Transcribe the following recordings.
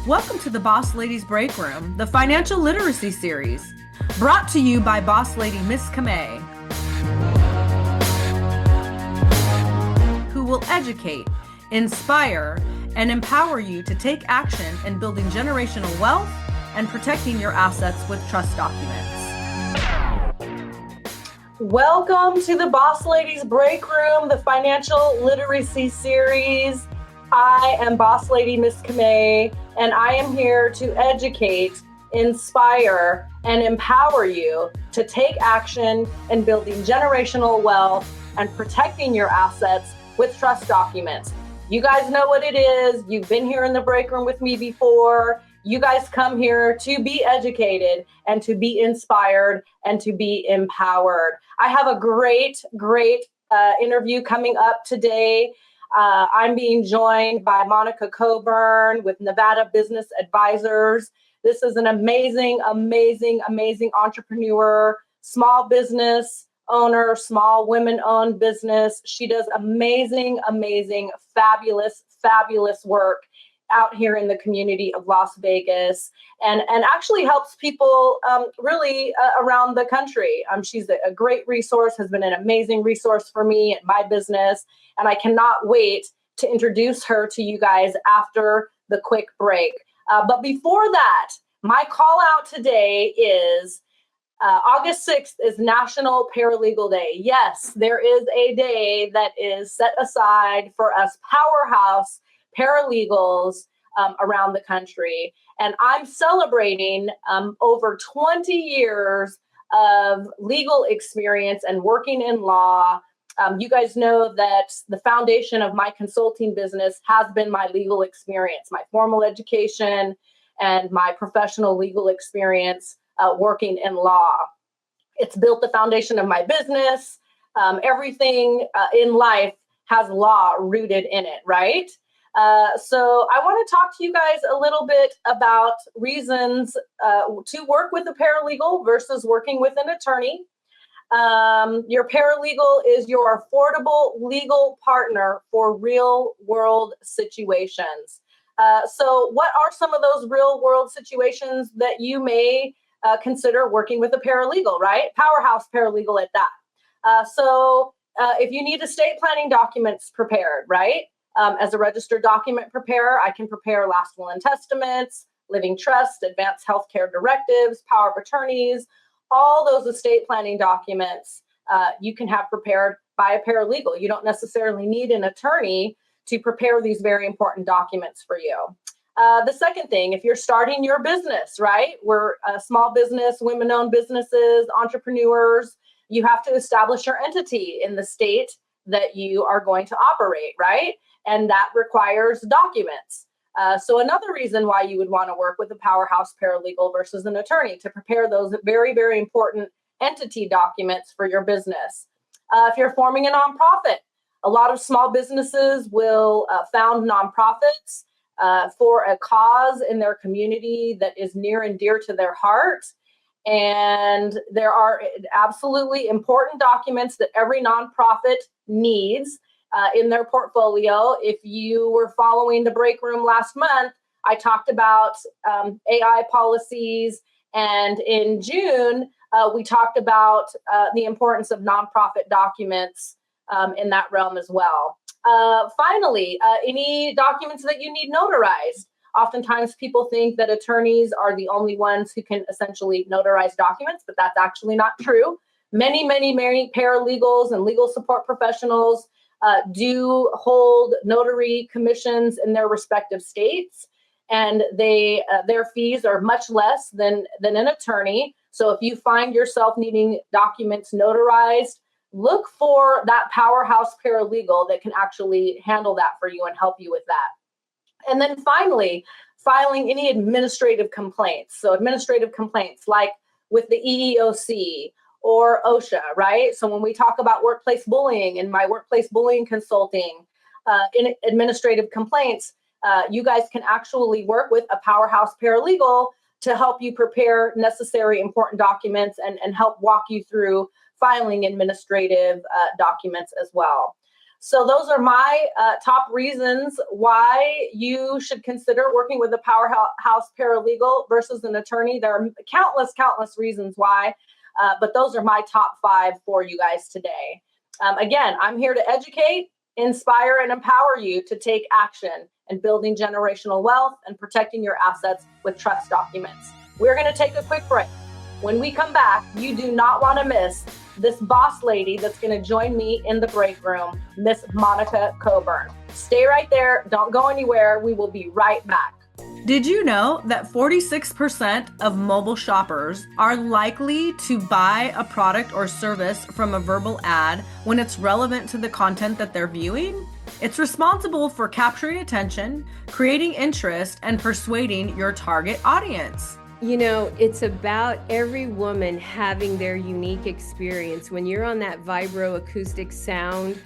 Welcome to the Boss Ladies Breakroom, the financial literacy series, brought to you by Boss Lady Miss Camay, who will educate, inspire, and empower you to take action in building generational wealth and protecting your assets with trust documents. Welcome to the Boss Ladies Breakroom, the financial literacy series. I am Boss Lady Miss Camay, and I am here to educate, inspire, and empower you to take action in building generational wealth and protecting your assets with trust documents. You guys know what it is. You've been here in the break room with me before. You guys come here to be educated and to be inspired and to be empowered. I have a great interview coming up today. I'm being joined by Monica Coburn with Nevada Business Advisors. This is an amazing entrepreneur, small business owner, small women-owned business. She does amazing, fabulous work out here in the community of Las Vegas and actually helps people really around the country. She's a great resource, has been an amazing resource for me and my business, and I cannot wait to introduce her to you guys after the quick break. But before that, my call out today is August 6th is National Paralegal Day. Yes, there is a day that is set aside for us powerhouse paralegals around the country. And I'm celebrating over 20 years of legal experience and working in law. You guys know that the foundation of my consulting business has been my legal experience, my formal education, and my professional legal experience working in law. It's built the foundation of my business. Everything in life has law rooted in it, right? So I want to talk to you guys a little bit about reasons to work with a paralegal versus working with an attorney. Your paralegal is your affordable legal partner for real world situations. So what are some of those real world situations that you may consider working with a paralegal, right? Powerhouse paralegal at that. So if you need estate planning documents prepared, right? As a registered document preparer, I can prepare last will and testaments, living trust, advanced healthcare directives, power of attorneys, all those estate planning documents you can have prepared by a paralegal. You don't necessarily need an attorney to prepare these very important documents for you. The second thing, if you're starting your business, right? We're a small business, women-owned businesses, entrepreneurs. You have to establish your entity in the state that you are going to operate, right? And that requires documents. So another reason why you would want to work with a powerhouse paralegal versus an attorney to prepare those very important entity documents for your business. If you're forming a nonprofit, a lot of small businesses will found nonprofits for a cause in their community that is near and dear to their heart. And there are absolutely important documents that every nonprofit needs in their portfolio. If you were following the break room last month, I talked about AI policies. And in June, we talked about the importance of nonprofit documents in that realm as well. Finally, any documents that you need notarized. Oftentimes people think that attorneys are the only ones who can essentially notarize documents, but that's actually not true. Many paralegals and legal support professionals do hold notary commissions in their respective states, and their fees are much less than an attorney. So if you find yourself needing documents notarized, look for that powerhouse paralegal that can actually handle that for you and help you with that. And then finally, filing any administrative complaints. So administrative complaints like with the EEOC or OSHA, right? So when we talk about workplace bullying and my workplace bullying consulting, in administrative complaints, you guys can actually work with a powerhouse paralegal to help you prepare necessary important documents and help walk you through filing administrative documents as well. So those are my top reasons why you should consider working with a powerhouse paralegal versus an attorney. There are countless reasons why, but those are my top 5 for you guys today. Again, I'm here to educate, inspire, and empower you to take action in building generational wealth and protecting your assets with trust documents. We're going to take a quick break. When we come back, you do not want to miss this boss lady that's going to join me in the break room, Miss Monica Coburn. Stay right there. Don't go anywhere. We will be right back. Did you know that 46% of mobile shoppers are likely to buy a product or service from a verbal ad when it's relevant to the content that they're viewing? It's responsible for capturing attention, creating interest, and persuading your target audience. You know, it's about every woman having their unique experience. When you're on that vibroacoustic sound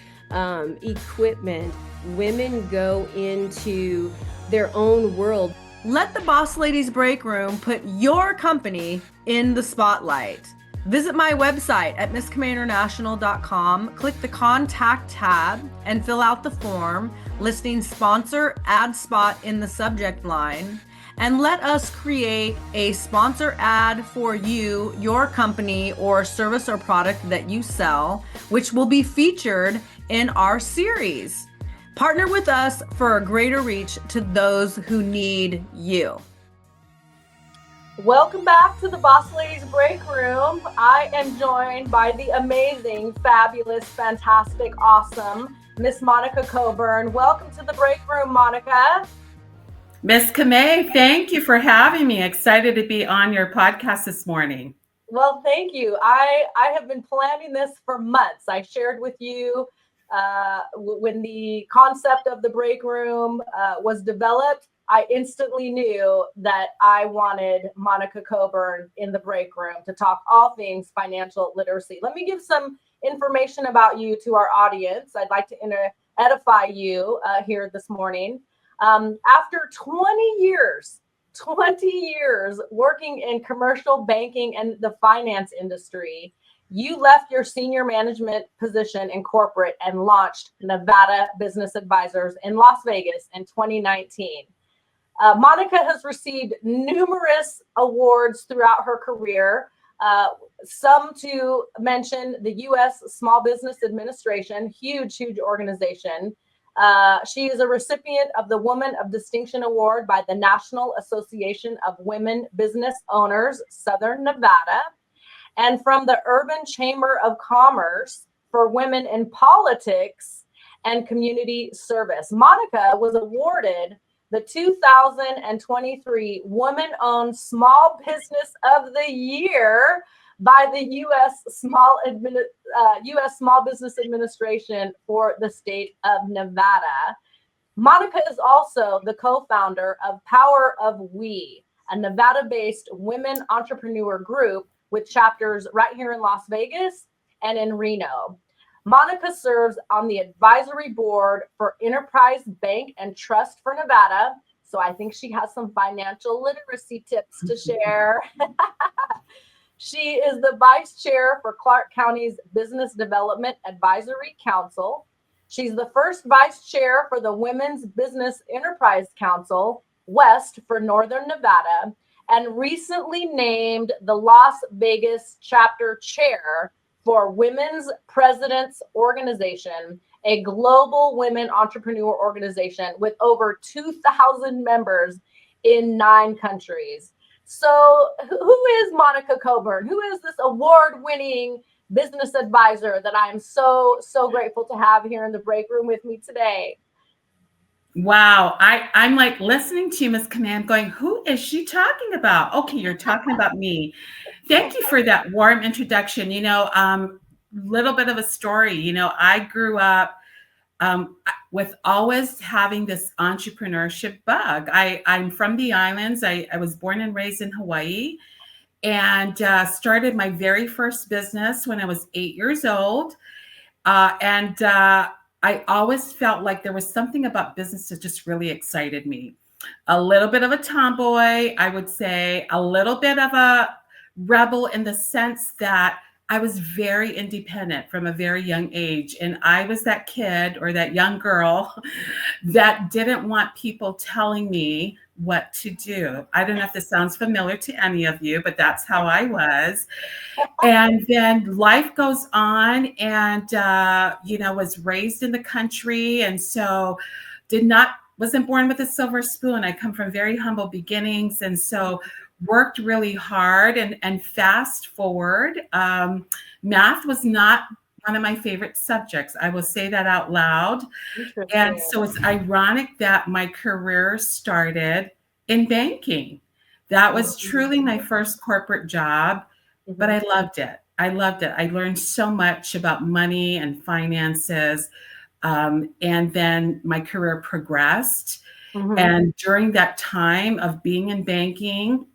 equipment, women go into their own world. Let the Boss Ladies Breakroom put your company in the spotlight. Visit my website at MissCamayInternational.com, click the Contact tab, and fill out the form listing sponsor ad spot in the subject line. And let us create a sponsor ad for you, your company, or service or product that you sell, which will be featured in our series. Partner with us for a greater reach to those who need you. Welcome back to the Boss Ladies Break Room. I am joined by the amazing, fabulous, fantastic, awesome Miss Monica Coburn. Welcome to the break room, Monica. Miss Camay, thank you for having me. Excited to be on your podcast this morning. Well, thank you. I have been planning this for months. I shared with you when the concept of the break room was developed. I instantly knew that I wanted Monica Coburn in the break room to talk all things financial literacy. Let me give some information about you to our audience. I'd like to edify you here this morning. After 20 years working in commercial banking and the finance industry, you left your senior management position in corporate and launched Nevada Business Advisors in Las Vegas in 2019. Monica has received numerous awards throughout her career, some to mention the U.S. Small Business Administration, huge organization. She is a recipient of the Woman of Distinction Award by the National Association of Women Business Owners, Southern Nevada, and from the Urban Chamber of Commerce for Women in Politics and Community Service. Monica was awarded the 2023 Woman-Owned Small Business of the Year by the U.S. Small Business Administration for the state of Nevada. Monica is also the co-founder of Power of We, a Nevada-based women entrepreneur group with chapters right here in Las Vegas and in Reno. Monica serves on the advisory board for Enterprise Bank and Trust for Nevada, so I think she has some financial literacy tips to share. She is the vice chair for Clark County's Business Development Advisory Council. She's the first vice chair for the Women's Business Enterprise Council, West for Northern Nevada, and recently named the Las Vegas chapter chair for Women's Presidents Organization, a global women entrepreneur organization with over 2,000 members in 9 countries. So who is Monica Coburn? Who is this award-winning business advisor that I'm so grateful to have here in the break room with me today? Wow. I'm like listening to you, Ms. Camay, going, who is she talking about? Okay, you're talking about me. Thank you for that warm introduction. You know, little bit of a story. You know, I grew up with always having this entrepreneurship bug. I'm from the islands. I was born and raised in Hawaii and started my very first business when I was 8 years old. I always felt like there was something about business that just really excited me. A little bit of a tomboy, I would say, a little bit of a rebel in the sense that I was very independent from a very young age. And I was that kid or that young girl that didn't want people telling me what to do. I don't know if this sounds familiar to any of you, but that's how I was. And then life goes on, and was raised in the country, and so wasn't born with a silver spoon. I come from very humble beginnings, and so worked really hard. And fast forward, math was not one of my favorite subjects. I will say that out loud. And so it's ironic that my career started in banking. That was truly my first corporate job, but I loved it. I loved it. I learned so much about money and finances. And then my career progressed. And during that time of being in banking,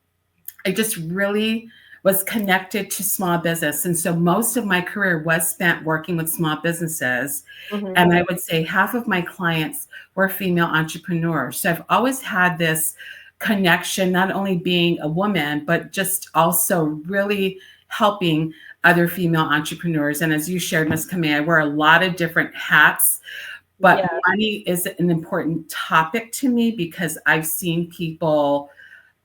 I just really was connected to small business. And so most of my career was spent working with small businesses. And I would say half of my clients were female entrepreneurs. So I've always had this connection, not only being a woman, but just also really helping other female entrepreneurs. And as you shared, Ms. Camay, I wear a lot of different hats, but money is an important topic to me because I've seen people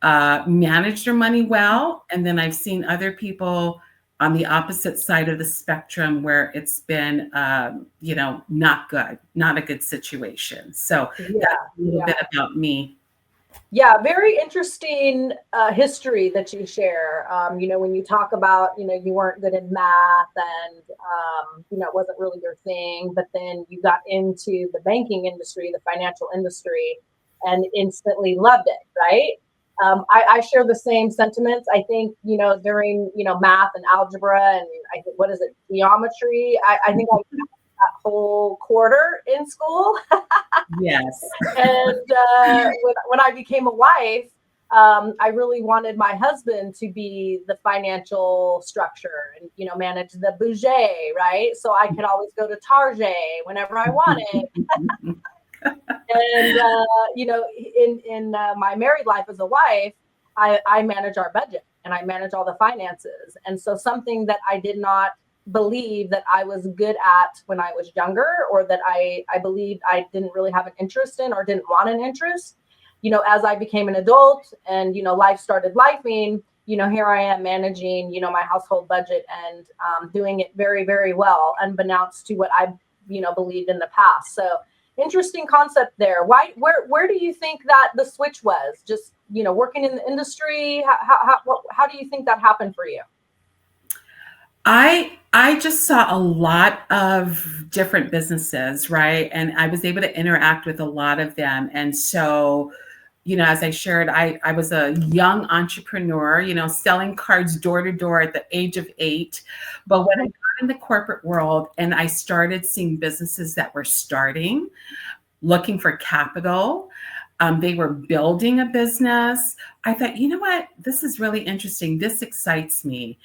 manage their money well. And then I've seen other people on the opposite side of the spectrum where it's been, not good, not a good situation. So that's a little bit about me. Yeah, very interesting history that you share. When you talk about, you weren't good in math and, it wasn't really your thing, but then you got into the banking industry, the financial industry, and instantly loved it, right? I share the same sentiments. I think, during, math and algebra and I think, what is it, geometry? I think I that whole quarter in school. Yes. And when I became a wife, I really wanted my husband to be the financial structure and, manage the budget, right? So I could always go to Target whenever I wanted. And, in my married life as a wife, I manage our budget and I manage all the finances. And so something that I did not believe that I was good at when I was younger, or that I believed I didn't really have an interest in or didn't want an interest, as I became an adult and, life started lifing, here I am managing, my household budget and doing it very, very well, unbeknownst to what I, believed in the past. So interesting concept there. Where do you think that the switch was? Just, working in the industry? How do you think that happened for you? I just saw a lot of different businesses, right? And I was able to interact with a lot of them. And so, as I shared, I was a young entrepreneur, selling cards door to door at the age of 8. But when I got in the corporate world and I started seeing businesses that were starting, looking for capital, they were building a business. I thought, you know what? This is really interesting. This excites me.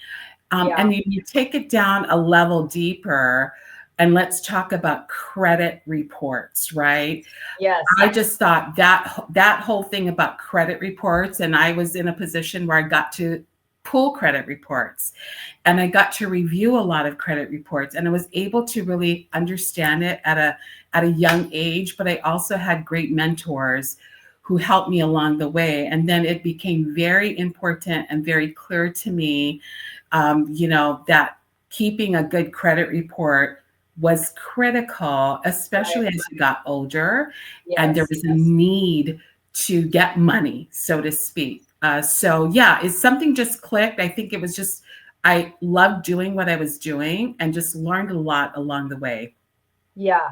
And you take it down a level deeper, and let's talk about credit reports, right? Yes. I just thought that whole thing about credit reports, and I was in a position where I got to pull credit reports and I got to review a lot of credit reports, and I was able to really understand it at a young age, but I also had great mentors who helped me along the way. And then it became very important and very clear to me that keeping a good credit report was critical, especially as you got older, and there was a need to get money, so to speak. It's something just clicked. I think it was just, I loved doing what I was doing and just learned a lot along the way. Yeah.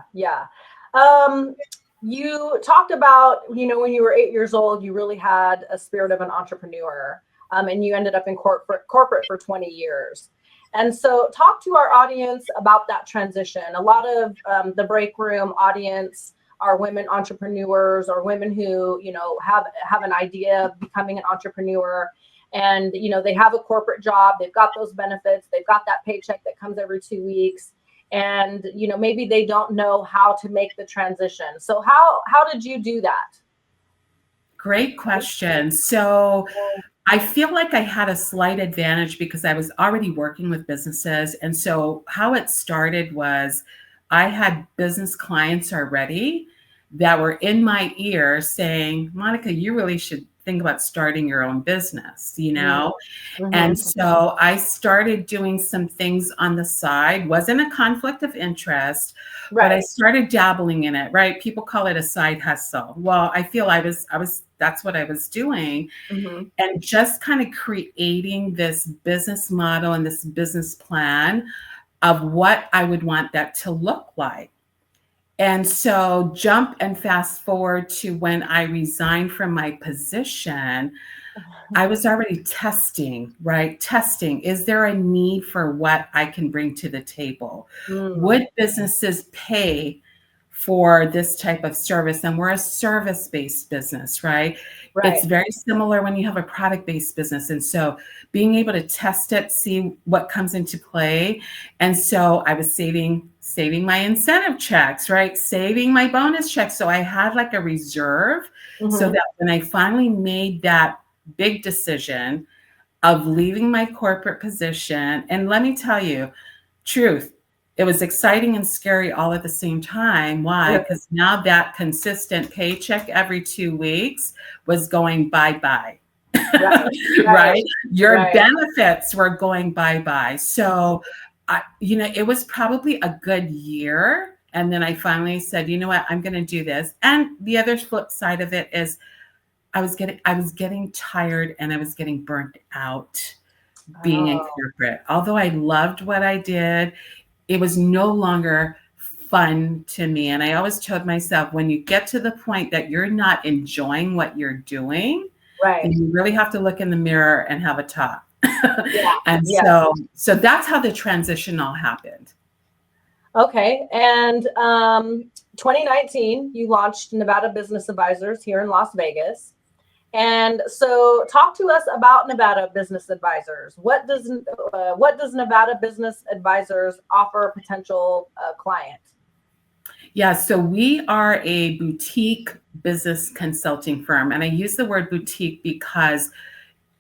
You talked about, when you were 8 years old, you really had a spirit of an entrepreneur. And you ended up in corporate for 20 years. And so talk to our audience about that transition. A lot of the break room audience are women entrepreneurs or women who, have an idea of becoming an entrepreneur. And, they have a corporate job. They've got those benefits. They've got that paycheck that comes every 2 weeks. And, maybe they don't know how to make the transition. So how did you do that? Great question. So I feel like I had a slight advantage because I was already working with businesses. And so how it started was I had business clients already that were in my ear saying, Monica, you really should think about starting your own business, you know? And Mm-hmm. so I started doing some things on the side, wasn't a conflict of interest, but I Right. started dabbling in it, right? People call it a side hustle. Well, I feel that's what I was doing. Mm-hmm. And just kind of creating this business model and this business plan of what I would want that to look like. And so jump and fast forward to when I resigned from my position, I was already testing, right? Testing. Is there a need for what I can bring to the table? Mm. Would businesses pay for this type of service? And we're a service-based business, right? Right. It's very similar when you have a product-based business. And so being able to test it, see what comes into play. And so I was saving my incentive checks, right? Saving my bonus checks. So I had like a reserve so Mm-hmm. that when I finally made that big decision of leaving my corporate position. And let me tell you, truth, it was exciting and scary all at the same time. Why? Because now that consistent paycheck every 2 weeks was going bye-bye. Right. Right? Your Right. benefits were going bye-bye. So, it was probably a good year. And then I finally said, you know what, I'm going to do this. And the other flip side of it is I was getting tired and I was getting burnt out being in Oh, corporate. Although I loved what I did, it was no longer fun to me. And I always told myself, when you get to the point that you're not enjoying what you're doing, then right. you really have to look in the mirror and have a talk. Yeah. And Yeah. so that's how the transition all happened. Okay. And 2019, you launched Nevada Business Advisors here in Las Vegas. And so, talk to us about Nevada Business Advisors. What does Nevada Business Advisors offer a potential client? Yeah, so we are a boutique business consulting firm. And I use the word boutique because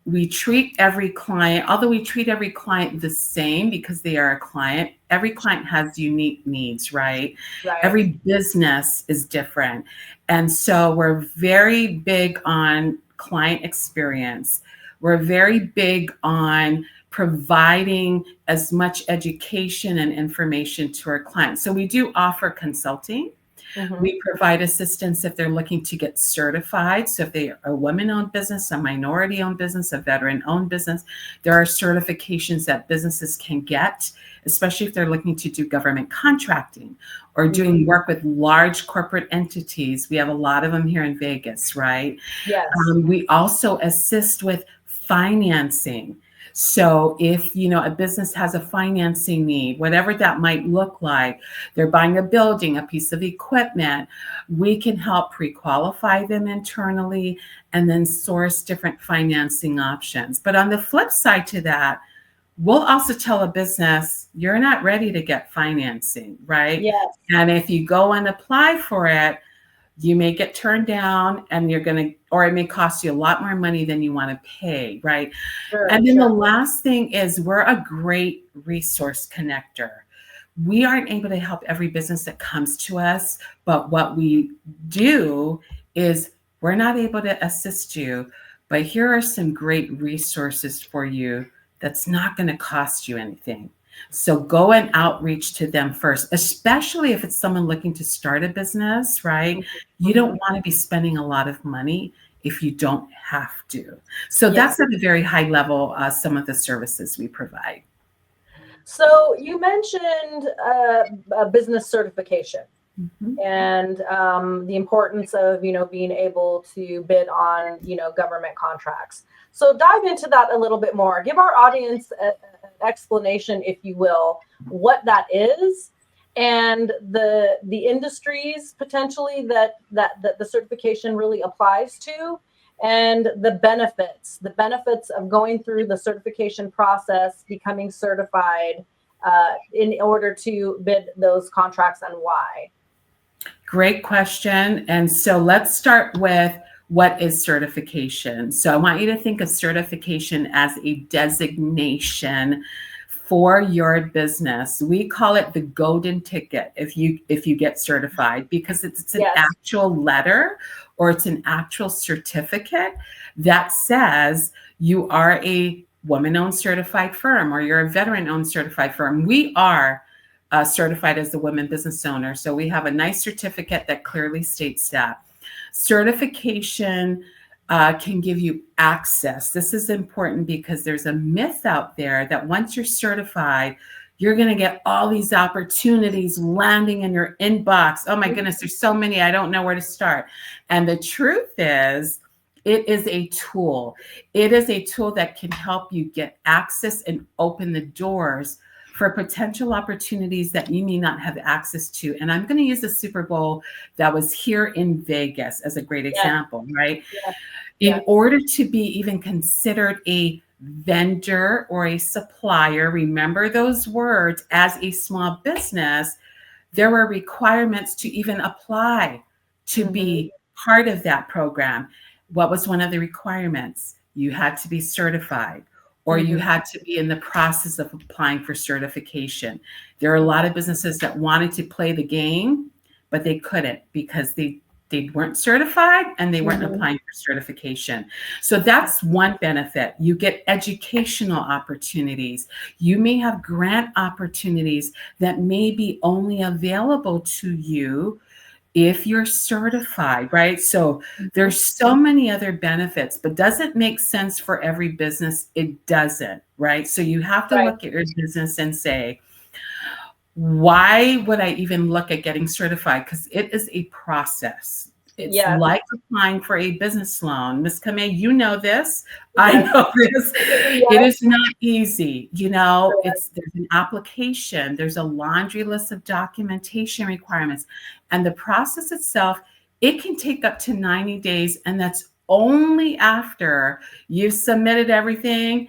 we treat every client, although we treat every client the same because they are a client, every client has unique needs, right? Right. Every business is different. And so we're very big on client experience. We're very big on providing as much education and information to our clients. So we do offer consulting. Mm-hmm. We provide assistance if they're looking to get certified. So if they are a women-owned business, a minority-owned business, a veteran-owned business, there are certifications that businesses can get, especially if they're looking to do government contracting or doing work with large corporate entities. We have a lot of them here in Vegas, right? Yes. We also assist with financing. So if, a business has a financing need, whatever that might look like, they're buying a building, a piece of equipment, we can help pre-qualify them internally and then source different financing options. But on the flip side to that, we'll also tell a business, you're not ready to get financing, right? Yes. And if you go and apply for it, you may get turned down and or it may cost you a lot more money than you want to pay, right? Sure, And then sure. the last thing is we're a great resource connector. We aren't able to help every business that comes to us, but what we do is we're not able to assist you, but here are some great resources for you that's not going to cost you anything. So go and outreach to them first, especially if it's someone looking to start a business, right? You don't want to be spending a lot of money if you don't have to. So Yes. that's at a very high level, some of the services we provide. So you mentioned a business certification. Mm-hmm. And the importance of, being able to bid on, government contracts. So dive into that a little bit more. Give our audience an explanation, if you will, what that is and the industries potentially that the certification really applies to, and the benefits of going through the certification process, becoming certified in order to bid those contracts, and why. Great question. And so let's start with what is certification? So I want you to think of certification as a designation for your business. We call it the golden ticket if you get certified, because it's an Yes. actual letter or it's an actual certificate that says you are a woman-owned certified firm or you're a veteran-owned certified firm. We are certified as the women business owner. So we have a nice certificate that clearly states that. Certification can give you access. This is important because there's a myth out there that once you're certified, you're going to get all these opportunities landing in your inbox. Oh my goodness, there's so many, I don't know where to start. And the truth is, it is a tool. It is a tool that can help you get access and open the doors for potential opportunities that you may not have access to. And I'm going to use the Super Bowl that was here in Vegas as a great example, right? In order to be even considered a vendor or a supplier, remember those words, as a small business, there were requirements to even apply to be part of that program. What was one of the requirements? You had to be certified, or you had to be in the process of applying for certification. There are a lot of businesses that wanted to play the game, but they couldn't because they weren't certified and they weren't applying for certification. So that's one benefit. You get educational opportunities. You may have grant opportunities that may be only available to you if you're certified, right? So there's so many other benefits, but does it make sense for every business? It doesn't, right? So you have to look at your business and say, why would I even look at getting certified? Because it is a process. It's like applying for a business loan. Ms. Camay, you know this. I know this. It is not easy. You know, there's an application. There's a laundry list of documentation requirements. And the process itself, it can take up to 90 days. And that's only after you've submitted everything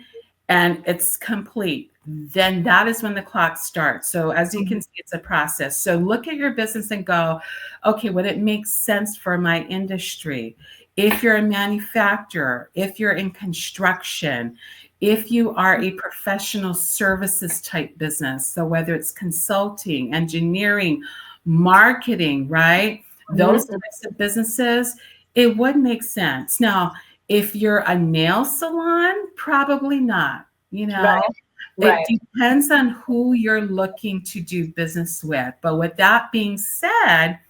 and it's complete. Then that is when the clock starts. So as you can see, it's a process. So look at your business and go, okay, would it make sense for my industry? If you're a manufacturer, if you're in construction, if you are a professional services type business, so whether it's consulting, engineering, marketing, right? Those types of businesses, it would make sense. Now, if you're a nail salon, probably not, you know. It depends on who you're looking to do business with. But with that being said,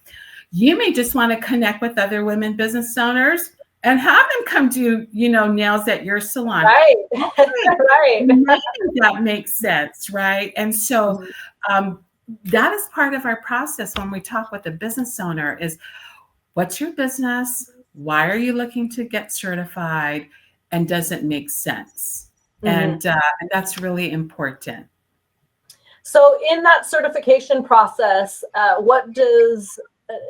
you may just want to connect with other women business owners and have them come do, you know, nails at your salon. Right. That makes sense, right? And so that is part of our process when we talk with a business owner is, what's your business? Why are you looking to get certified? And does it make sense? And that's really important. So in that certification process, what does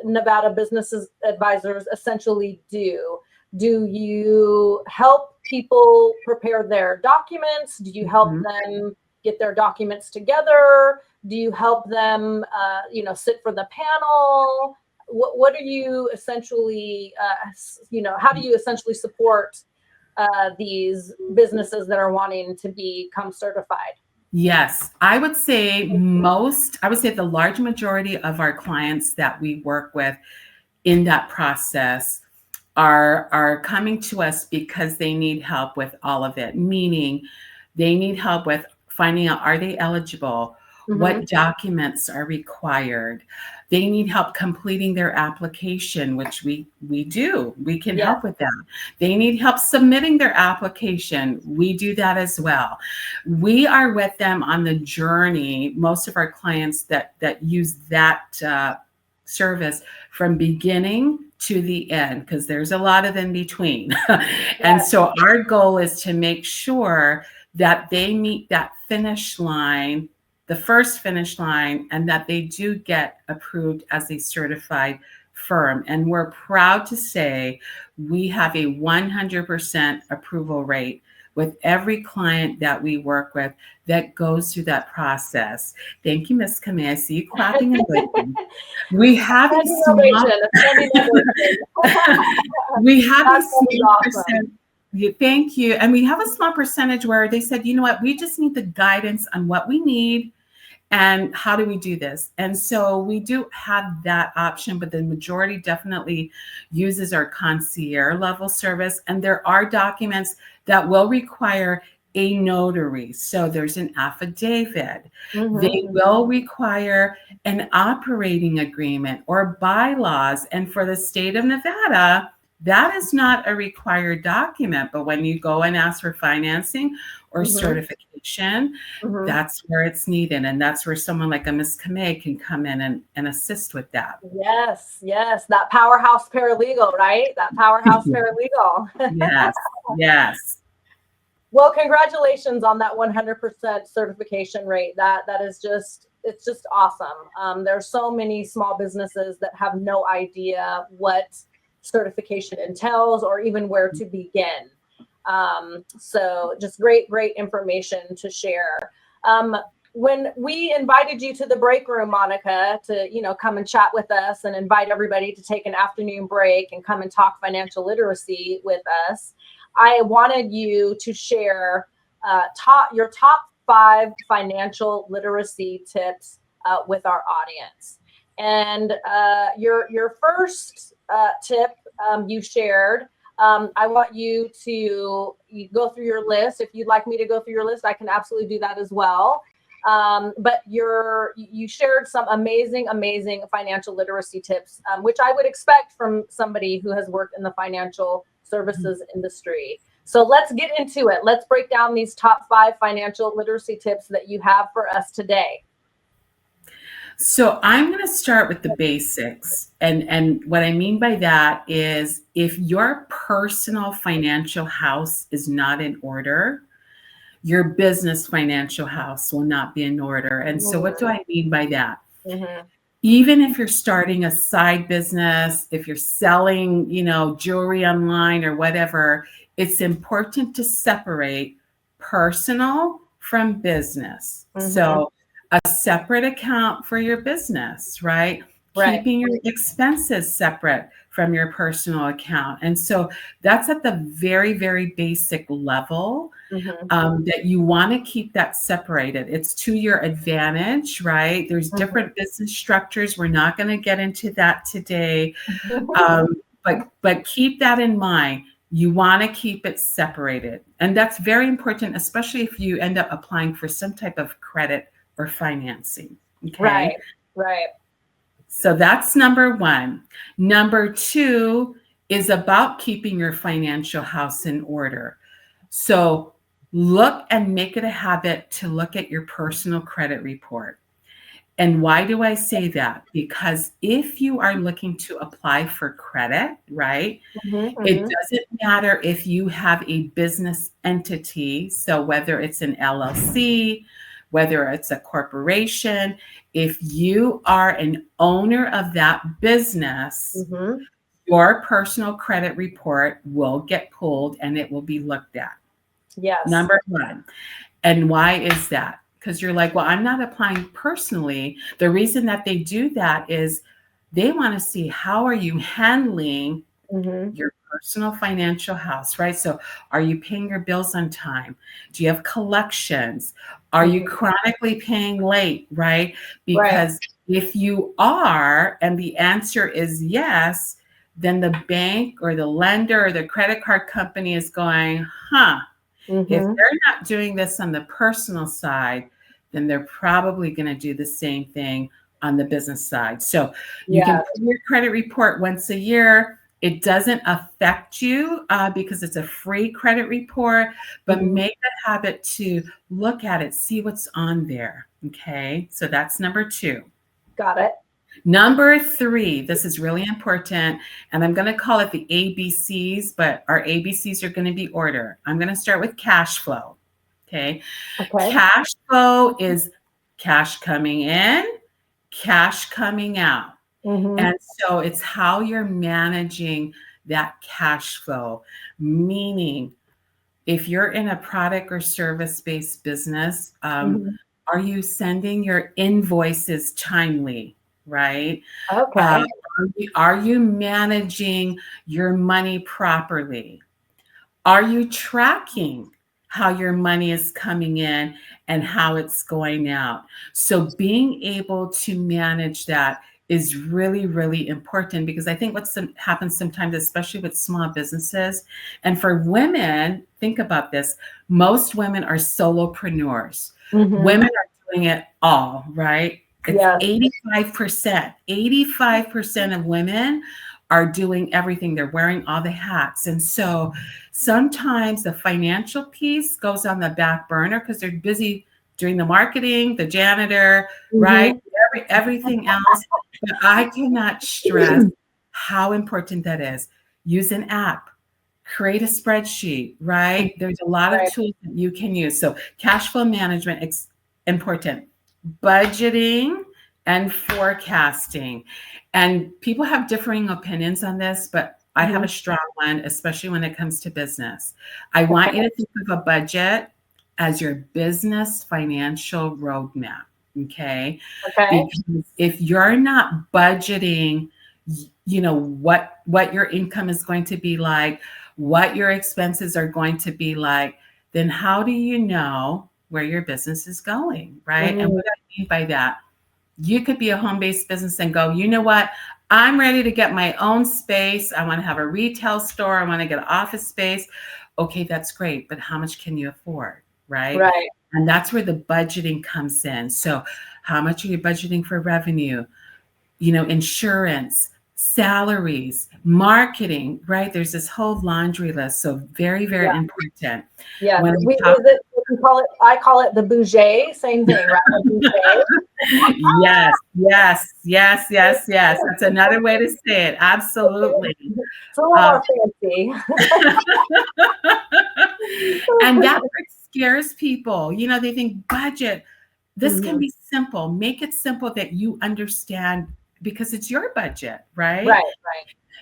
Nevada Business Advisors essentially do? Do you help people prepare their documents? Do you help them get their documents together? Do you help them, you know, sit for the panel? What are you essentially, you know, how do you essentially support these businesses that are wanting to become certified? Yes, I would say the large majority of our clients that we work with in that process are coming to us because they need help with all of it, meaning they need help with finding out, are they eligible? What documents are required? They need help completing their application, which we do. We can help with that. They need help submitting their application. We do that as well. We are with them on the journey. Most of our clients that use that service from beginning to the end, because there's a lot of in between. And so our goal is to make sure that they meet that finish line, the first finish line, and that they do get approved as a certified firm. And we're proud to say we have a 100% approval rate with every client that we work with that goes through that process. Thank you, Miss Camay. I see you clapping and waving. We have a small, we have a small percent. Thank you. And we have a small percentage where they said, you know what, we just need the guidance on what we need and how do we do this? And so we do have that option, but the majority definitely uses our concierge level service. And there are documents that will require a notary. So there's an affidavit. They will require an operating agreement or bylaws. And for the state of Nevada, that is not a required document. But when you go and ask for financing or certification, that's where it's needed. And that's where someone like a Miss Camay can come in and assist with that. Yes, yes. That powerhouse paralegal, right? That powerhouse paralegal. Yes, yes. Well, congratulations on that 100% certification rate. That is just, it's just awesome. There's so many small businesses that have no idea what certification entails or even where to begin. So just great information to share. When we invited you to the break room, Monica, to, you know, come and chat with us and invite everybody to take an afternoon break and come and talk financial literacy with us, I wanted you to share your top 5 financial literacy tips with our audience. And your first tip you shared, I want you to go through your list. If you'd like me to go through your list, I can absolutely do that as well. But you shared some amazing financial literacy tips, which I would expect from somebody who has worked in the financial services industry. So let's get into it. Let's break down these top 5 financial literacy tips that you have for us today. So I'm going to start with the basics. And what I mean by that is if your personal financial house is not in order, your business financial house will not be in order. And so what do I mean by that? Even if you're starting a side business, if you're selling, you know, jewelry online or whatever, it's important to separate personal from business. So a separate account for your business, right? Keeping your expenses separate from your personal account. And so that's at the very basic level that you want to keep that separated. It's to your advantage, right? There's different business structures. We're not going to get into that today. But keep that in mind. You want to keep it separated. And that's very important, especially if you end up applying for some type of credit or financing. Okay. Right. So that's number 1. Number 2 is about keeping your financial house in order. So look and make it a habit to look at your personal credit report. And why do I say that? Because if you are looking to apply for credit, right, it doesn't matter if you have a business entity. So whether it's an LLC, whether it's a corporation, if you are an owner of that business, your personal credit report will get pulled and it will be looked at. Yes. Number 1. And why is that? Because you're like, well, I'm not applying personally. The reason that they do that is they want to see how are you handling your personal financial house, right? So are you paying your bills on time? Do you have collections? Are you chronically paying late, right? Because if you are, and the answer is yes, then the bank or the lender or the credit card company is going, if they're not doing this on the personal side, then they're probably going to do the same thing on the business side. So you can put your credit report once a year. It doesn't affect you because it's a free credit report, but make a habit to look at it, see what's on there. Okay, so that's number 2. Got it. Number 3, this is really important, and I'm going to call it the ABCs, but our ABCs are going to be order. I'm going to start with cash flow. Okay. Cash flow is cash coming in, cash coming out. And so it's how you're managing that cash flow, meaning if you're in a product or service-based business, are you sending your invoices timely, right? Okay. Are you managing your money properly? Are you tracking how your money is coming in and how it's going out? So being able to manage that is really, really important, because I think happens sometimes, especially with small businesses, and for women, think about this, most women are solopreneurs. Women are doing it all, right? It's Yes. 85%. 85% of women are doing everything. They're wearing all the hats. And so sometimes the financial piece goes on the back burner because they're busy doing the marketing, the janitor, right? Everything else. But I cannot stress how important that is. Use an app, create a spreadsheet, right? There's a lot of Right. tools that you can use. So cash flow management is important. Budgeting and forecasting. And people have differing opinions on this, but I have a strong one, especially when it comes to business. I want you to think of a budget as your business financial roadmap. Okay. Okay. Because if you're not budgeting, what your income is going to be like, what your expenses are going to be like, then how do you know where your business is going, right? And what I mean by that, you could be a home-based business and go, you know what? I'm ready to get my own space. I want to have a retail store. I want to get an office space. Okay, that's great. But how much can you afford, right? Right. And that's where the budgeting comes in. So how much are you budgeting for revenue? Insurance, salaries, marketing, right? There's this whole laundry list. So very, very important. Yeah. When I call it the budget. Same thing, right? Yes. That's another way to say it. Absolutely. It's a little more fancy. And that scares people. They think budget. This can be simple. Make it simple that you understand, because it's your budget, right? Right.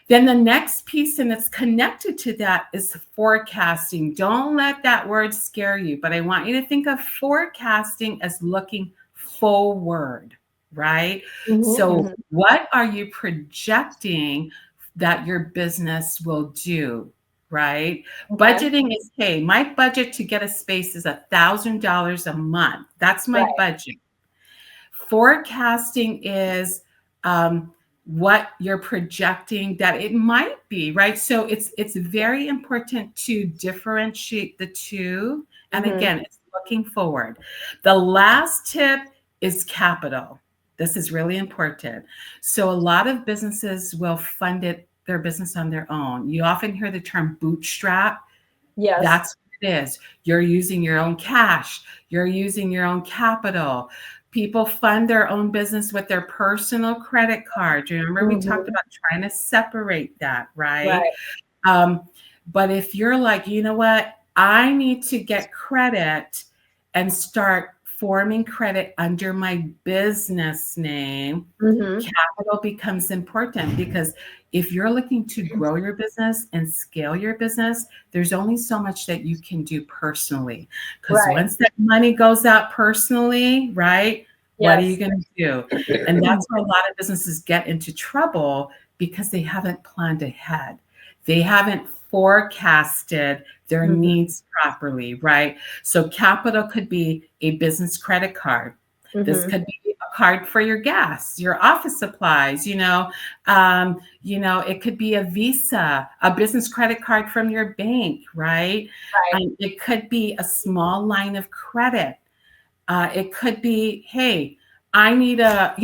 Then the next piece, and it's connected to that, is forecasting. Don't let that word scare you, but I want you to think of forecasting as looking forward, right? So what are you projecting that your business will do, right? Okay. Budgeting is, hey, my budget to get a space is $1,000 a month. That's my budget. Forecasting is what you're projecting that it might be, right? So it's very important to differentiate the two. And again, it's looking forward. The last tip is capital. This is really important. So a lot of businesses will fund their business on their own. You often hear the term bootstrap. Yes. That's what it is. You're using your own cash. You're using your own capital. People fund their own business with their personal credit card. Remember, we talked about trying to separate that, right? But if you're like, you know what, I need to get credit and start forming credit under my business name, capital becomes important, because if you're looking to grow your business and scale your business, there's only so much that you can do personally. Because once that money goes out personally, right, what are you going to do? And that's where a lot of businesses get into trouble, because they haven't planned ahead. They haven't forecasted their needs properly, right? So capital could be a business credit card. This could be a card for your gas, your office supplies, it could be a Visa, a business credit card from your bank, right? It could be a small line of credit. It could be, hey, I need a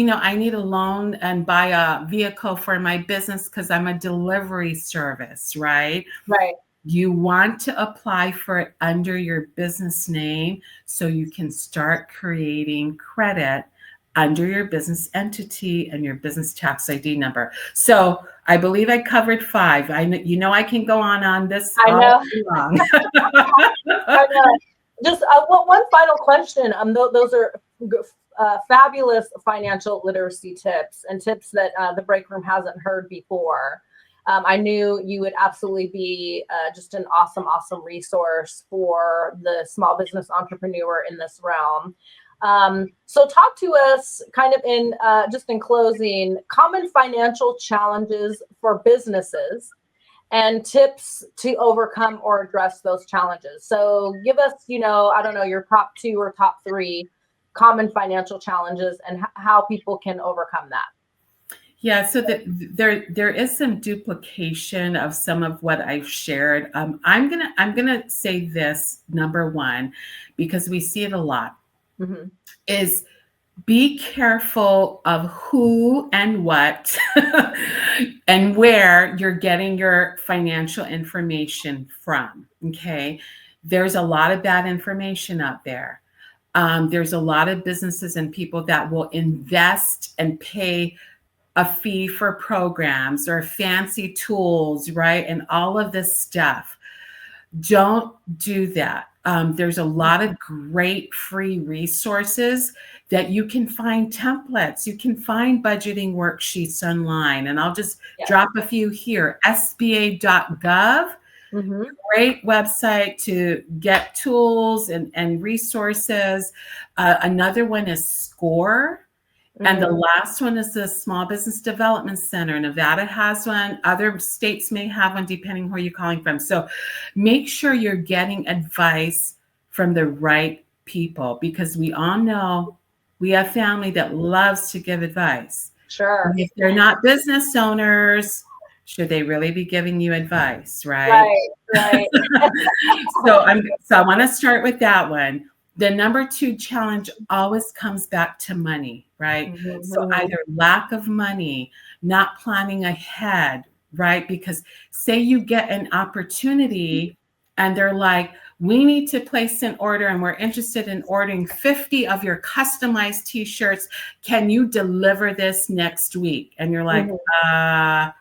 loan and buy a vehicle for my business because I'm a delivery service, right? Right. You want to apply for it under your business name so you can start creating credit under your business entity and your business tax ID number. So I believe I covered 5. I can go on this I know. all day long. I know. Just one final question. Those are fabulous financial literacy tips, and tips that the break room hasn't heard before. I knew you would absolutely be just an awesome, awesome resource for the small business entrepreneur in this realm. So talk to us kind of in just in closing, common financial challenges for businesses and tips to overcome or address those challenges. So give us, I don't know, your top 2 or top 3 common financial challenges and how people can overcome that. Yeah, so there is some duplication of some of what I've shared. I'm gonna say this, number one, because we see it a lot, is be careful of who and what and where you're getting your financial information from. Okay, there's a lot of bad information out there. There's a lot of businesses and people that will invest and pay a fee for programs or fancy tools, right? And all of this stuff. Don't do that. There's a lot of great free resources that you can find templates. You can find budgeting worksheets online. And I'll just drop a few here. SBA.gov. Great website to get tools and resources. Another one is SCORE. And the last one is the Small Business Development Center. Nevada has one. Other states may have one, depending where you're calling from. So make sure you're getting advice from the right people, because we all know we have family that loves to give advice. Sure. And if they're not business owners, should they really be giving you advice, right? Right. So I want to start with that one. The number 2 challenge always comes back to money, right? So either lack of money, not planning ahead, right? Because say you get an opportunity and they're like, we need to place an order and we're interested in ordering 50 of your customized t-shirts. Can you deliver this next week? And you're like, how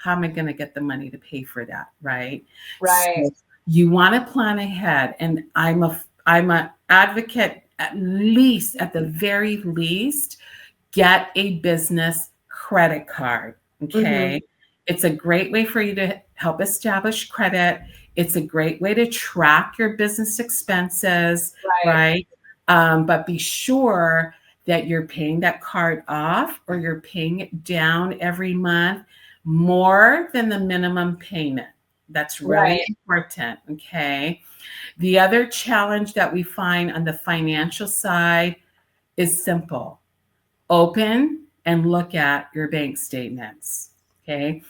am I going to get the money to pay for that, right? Right. So you want to plan ahead. And I'm an advocate, at the very least, get a business credit card. Okay. It's a great way for you to help establish credit. It's a great way to track your business expenses, right? But be sure that you're paying that card off or you're paying it down every month more than the minimum payment. That's really important. Okay. The other challenge that we find on the financial side is simple. Open and look at your bank statements. Okay.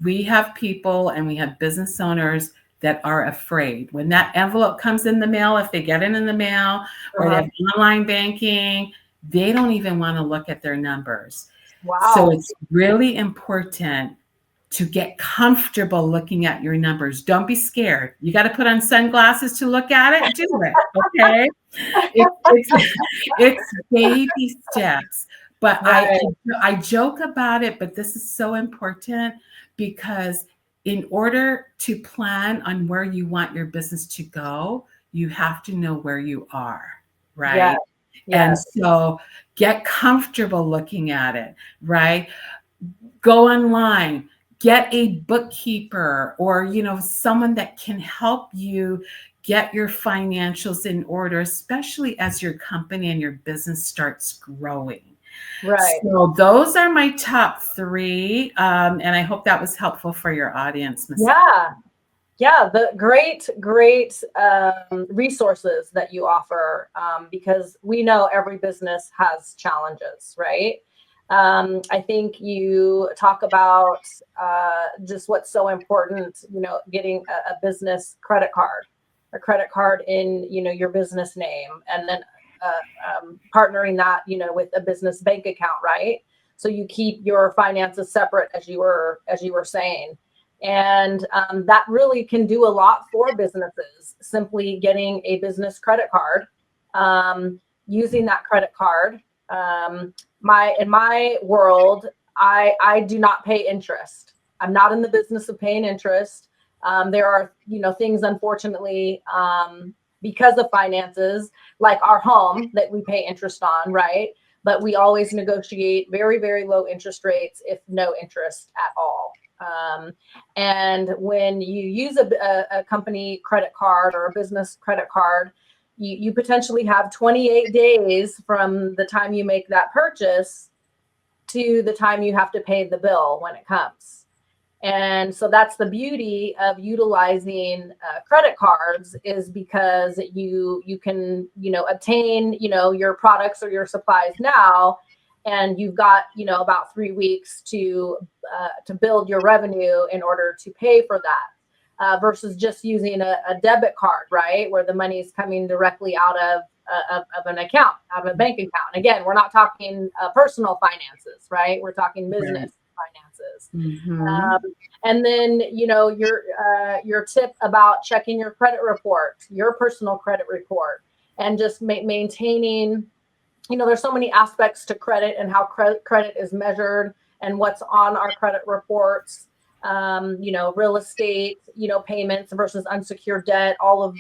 We have people and we have business owners that are afraid. When that envelope comes in the mail, if they get it in the mail or they have online banking, they don't even want to look at their numbers. Wow. So it's really important to get comfortable looking at your numbers. Don't be scared. You got to put on sunglasses to look at it. Do it, okay? It's baby steps. But I joke about it, but this is so important, because in order to plan on where you want your business to go, you have to know where you are, right? And so get comfortable looking at it, right? Go online. Get a bookkeeper or, someone that can help you get your financials in order, especially as your company and your business starts growing. Right. So those are my top 3. And I hope that was helpful for your audience, Ms. Yeah, the great resources that you offer, because we know every business has challenges, right? I think you talk about just what's so important, getting a business credit card in, your business name, and then partnering that, with a business bank account, right? So you keep your finances separate, as you were saying. And that really can do a lot for businesses, simply getting a business credit card, using that credit card. In my world, I do not pay interest. I'm not in the business of paying interest. There are, things, unfortunately, because of finances, like our home, that we pay interest on, right? But we always negotiate very, very low interest rates, if no interest at all. And when you use a company credit card or a business credit card, you potentially have 28 days from the time you make that purchase to the time you have to pay the bill when it comes. And so that's the beauty of utilizing credit cards, is because you can, obtain, your products or your supplies now, and you've got, about 3 weeks to build your revenue in order to pay for that, versus just using a debit card, right, where the money is coming directly out of an account, out of a bank account. Again, we're not talking personal finances, right? We're talking business finances. Mm-hmm. And then, your tip about checking your credit report, your personal credit report, and just maintaining, there's so many aspects to credit and how credit is measured and what's on our credit reports. Real estate, payments versus unsecured debt, all of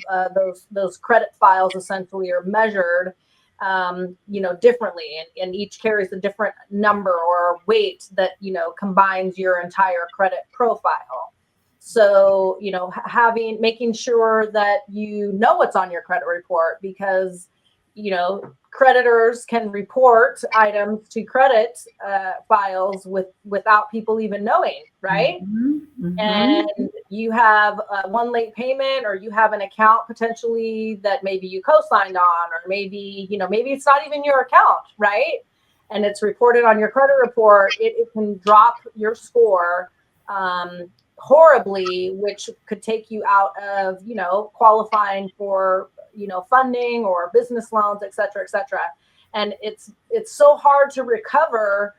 those credit files essentially are measured, differently, and each carries a different number or weight that, combines your entire credit profile. So, making sure that what's on your credit report, because, creditors can report items to credit files without people even knowing, right? Mm-hmm. Mm-hmm. And you have one late payment, or you have an account potentially that maybe you co-signed on, or maybe it's not even your account, right? And it's reported on your credit report. It can drop your score horribly, which could take you out of qualifying for funding or business loans, et cetera, et cetera. And it's so hard to recover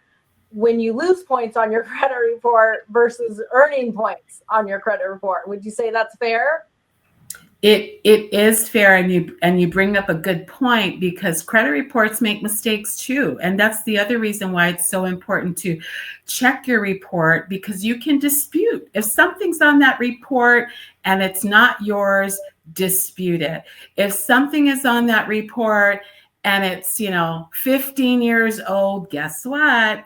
when you lose points on your credit report versus earning points on your credit report. Would you say that's fair? It is fair, and you bring up a good point, because credit reports make mistakes too, and that's the other reason why it's so important to check your report, because you can dispute if something's on that report and it's not yours. Dispute it. If something is on that report and it's 15 years old, guess what?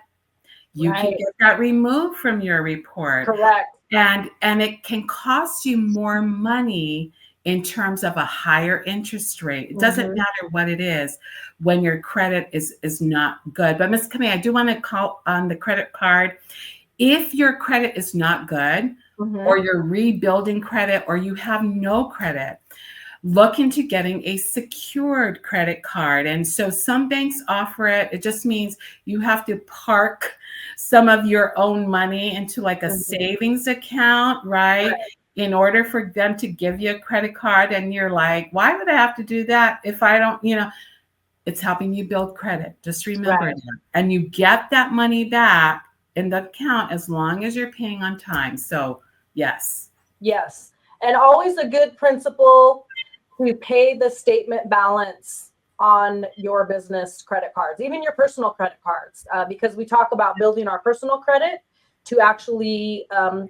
You can get that removed from your report. Correct. And it can cost you more money in terms of a higher interest rate. It doesn't matter what it is when your credit is not good. But Ms. Camay, I do want to call on the credit card. If your credit is not good, or you're rebuilding credit, or you have no credit, look into getting a secured credit card. And so some banks offer it. It just means you have to park some of your own money into like a savings account, right? In order for them to give you a credit card. And you're like, why would I have to do that if I don't, it's helping you build credit. Just remember that. And you get that money back in the account as long as you're paying on time. So yes. Yes. And always a good principle to pay the statement balance on your business credit cards, even your personal credit cards, because we talk about building our personal credit to actually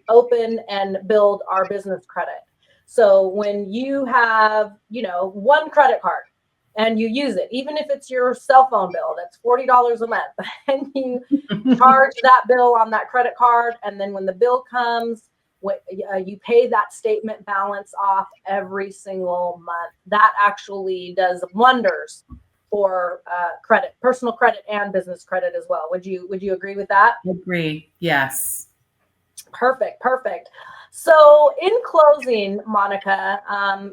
open and build our business credit. So when you have, one credit card and you use it, even if it's your cell phone bill, that's $40 a month, and you charge that bill on that credit card, and then when the bill comes, you pay that statement balance off every single month. That actually does wonders for credit, personal credit and business credit as well. Would you agree with that? Agree. Yes. Perfect. So in closing, Monica,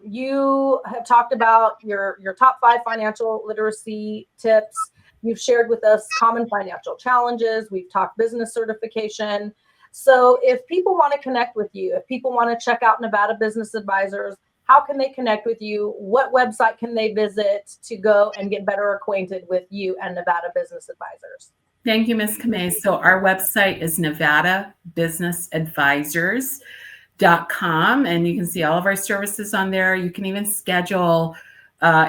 you have talked about your top 5 financial literacy tips. You've shared with us common financial challenges. We've talked business certification. So if people want to connect with you, if people want to check out Nevada Business Advisors, how can they connect with you? What website can they visit to go and get better acquainted with you and Nevada Business Advisors? Thank you, Ms. Camay. So our website is nevadabusinessadvisors.com, and you can see all of our services on there. You can even schedule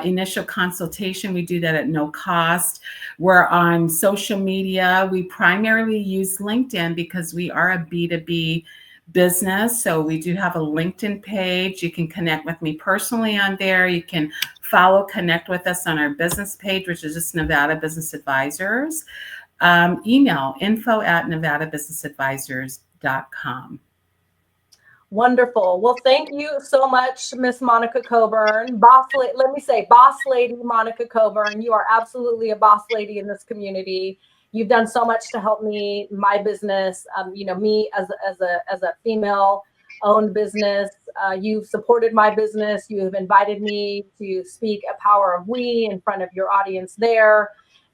initial consultation. We do that at no cost. We're on social media. We primarily use LinkedIn because we are a B2B business. So we do have a LinkedIn page. You can connect with me personally on there. You can connect with us on our business page, which is just Nevada Business Advisors. Email info@nevadabusinessadvisors.com. camay.com. Wonderful. Well, thank you so much, Miss Monica Coburn. Let me say, Boss Lady Monica Coburn. You are absolutely a boss lady in this community. You've done so much to help me, my business. Me as a female-owned business. You've supported my business. You have invited me to speak at Power of We in front of your audience there,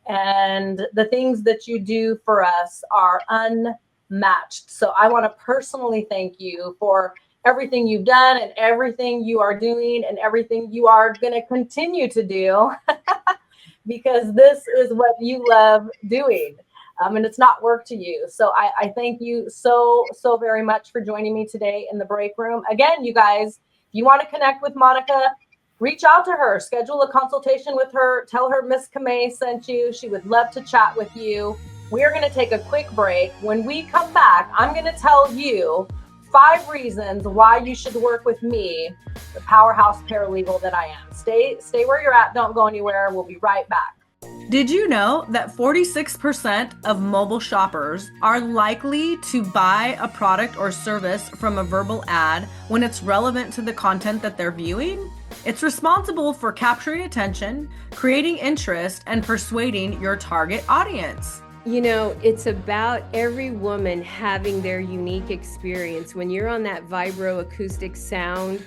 and the things that you do for us are unmatched. So I want to personally thank you for everything you've done and everything you are doing and everything you are going to continue to do because this is what you love doing. And it's not work to you. So I thank you so very much for joining me today in the break room. Again, you guys, if you want to connect with Monica, reach out to her, schedule a consultation with her, tell her Miss Camay sent you. She would love to chat with you. We're going to take a quick break. When we come back, I'm going to tell you 5 reasons why you should work with me, the powerhouse paralegal that I am. Stay where you're at. Don't go anywhere. We'll be right back. Did you know that 46% of mobile shoppers are likely to buy a product or service from a verbal ad when it's relevant to the content that they're viewing? It's responsible for capturing attention, creating interest, and persuading your target audience. You know, it's about every woman having their unique experience. When you're on that vibroacoustic sound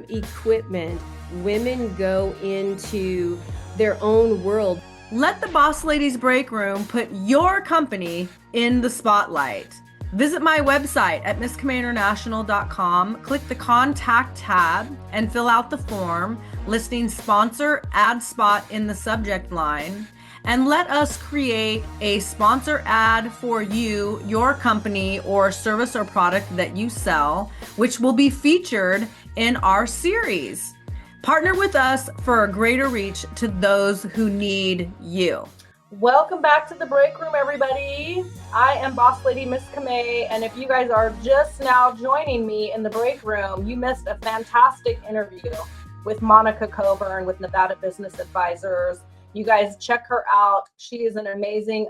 equipment, women go into their own world. Let the Boss Ladies Breakroom put your company in the spotlight. Visit my website at misscamayinternational.com, click the Contact tab, and fill out the form listing Sponsor Ad Spot in the subject line. And let us create a sponsor ad for you, your company, or service or product that you sell, which will be featured in our series. Partner with us for a greater reach to those who need you. Welcome back to the break room, everybody. I am Boss Lady Miss Camay, and if you guys are just now joining me in the break room, you missed a fantastic interview with Monica Coburn with Nevada Business Advisors. You guys check her out. She is an amazing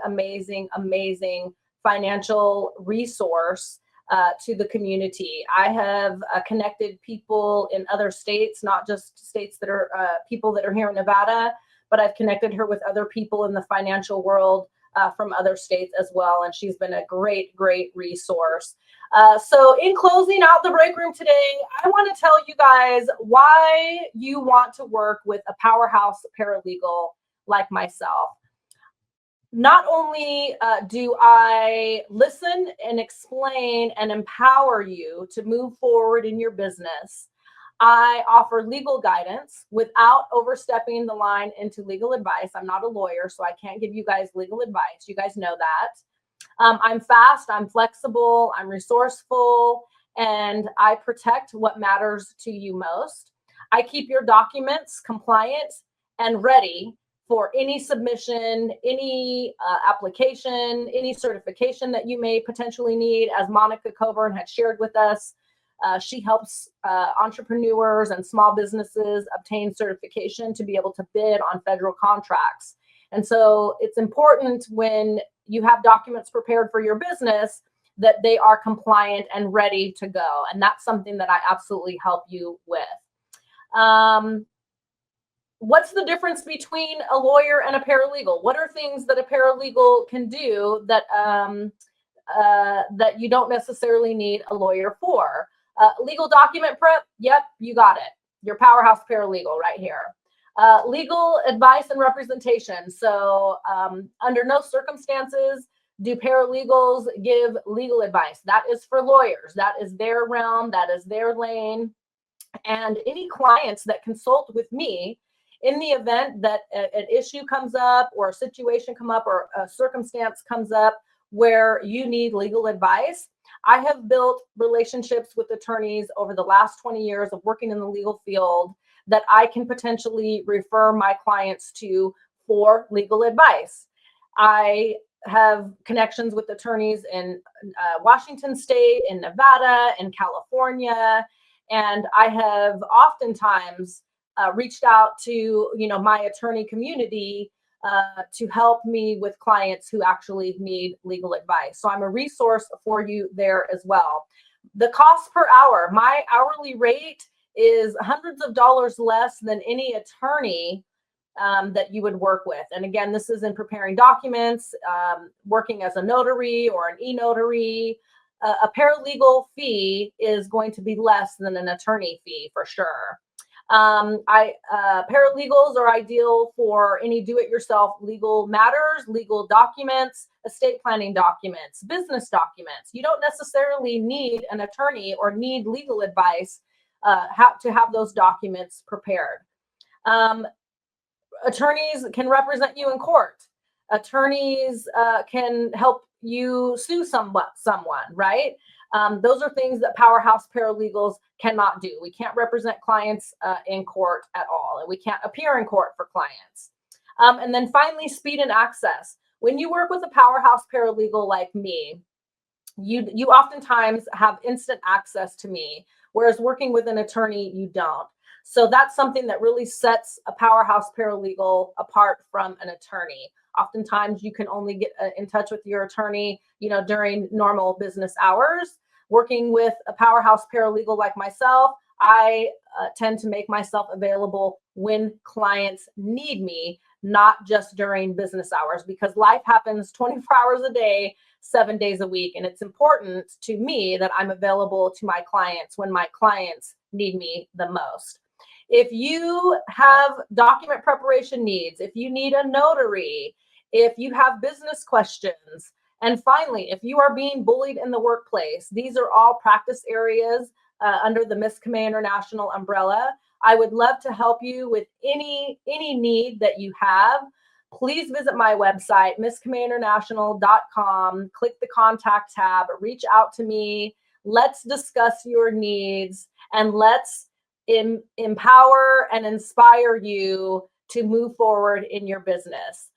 financial resource to the community. I have connected people in other states, not just states that are people that are here in Nevada, but I've connected her with other people in the financial world from other states as well. And she's been a great resource. So in closing out the break room today, I want to tell you guys why you want to work with a powerhouse paralegal like myself. Not only do I listen and explain and empower you to move forward in your business, I offer legal guidance without overstepping the line into legal advice. I'm not a lawyer, so I can't give you guys legal advice. You guys know that. I'm fast, I'm flexible, I'm resourceful, and I protect what matters to you most. I keep your documents compliant and ready for any submission, any application, any certification that you may potentially need. As Monica Coburn had shared with us, she helps entrepreneurs and small businesses obtain certification to be able to bid on federal contracts. And so it's important when you have documents prepared for your business that they are compliant and ready to go. And that's something that I absolutely help you with. What's the difference between a lawyer and a paralegal? What are things that a paralegal can do that that you don't necessarily need a lawyer for? Legal document prep, yep, you got it. Your powerhouse paralegal right here. Legal advice and representation. So under no circumstances do paralegals give legal advice. That is for lawyers. That is their realm. That is their lane. And any clients that consult with me, in the event that an issue comes up or a situation come up or a circumstance comes up where you need legal advice, I have built relationships with attorneys over the last 20 years of working in the legal field that I can potentially refer my clients to for legal advice. I have connections with attorneys in Washington State, in Nevada, in California, and I have oftentimes reached out to my attorney community to help me with clients who actually need legal advice. So I'm a resource for you there as well. The cost per hour, my hourly rate is hundreds of dollars less than any attorney that you would work with. And again, this is in preparing documents, working as a notary or an e-notary. A paralegal fee is going to be less than an attorney fee for sure. Paralegals are ideal for any do-it-yourself legal matters, legal documents, estate planning documents, business documents. You don't necessarily need an attorney or need legal advice to have those documents prepared. Attorneys can represent you in court. Attorneys can help you sue someone, right? Those are things that powerhouse paralegals cannot do. We can't represent clients in court at all, and we can't appear in court for clients. And then finally, speed and access. When you work with a powerhouse paralegal like me, you oftentimes have instant access to me, whereas working with an attorney, you don't. So that's something that really sets a powerhouse paralegal apart from an attorney. Oftentimes you can only get in touch with your attorney, during normal business hours. Working with a powerhouse paralegal like myself, I tend to make myself available when clients need me, not just during business hours, because life happens 24 hours a day, 7 days a week. And it's important to me that I'm available to my clients when my clients need me the most. If you have document preparation needs, if you need a notary, if you have business questions, and finally, if you are being bullied in the workplace, these are all practice areas under the Miss Camay International umbrella. I would love to help you with any need that you have. Please visit my website, MissCamayInternational.com. Click the contact tab, reach out to me. Let's discuss your needs, and let's empower and inspire you to move forward in your business.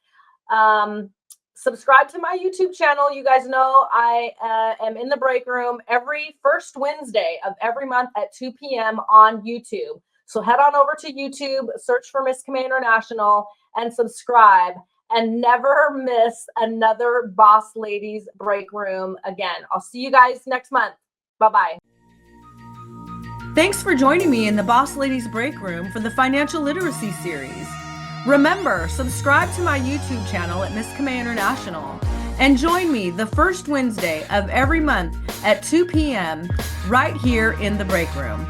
Subscribe to my YouTube channel. You guys know I am in the break room every first Wednesday of every month at 2 p.m. on YouTube. So head on over to YouTube, search for Miss Camay International, and subscribe, and never miss another Boss Ladies Break Room again. I'll see you guys next month. Bye-bye. Thanks for joining me in the Boss Ladies Break Room for the Financial Literacy Series. Remember, subscribe to my YouTube channel at Miss Camay International and join me the first Wednesday of every month at 2 p.m. right here in the break room.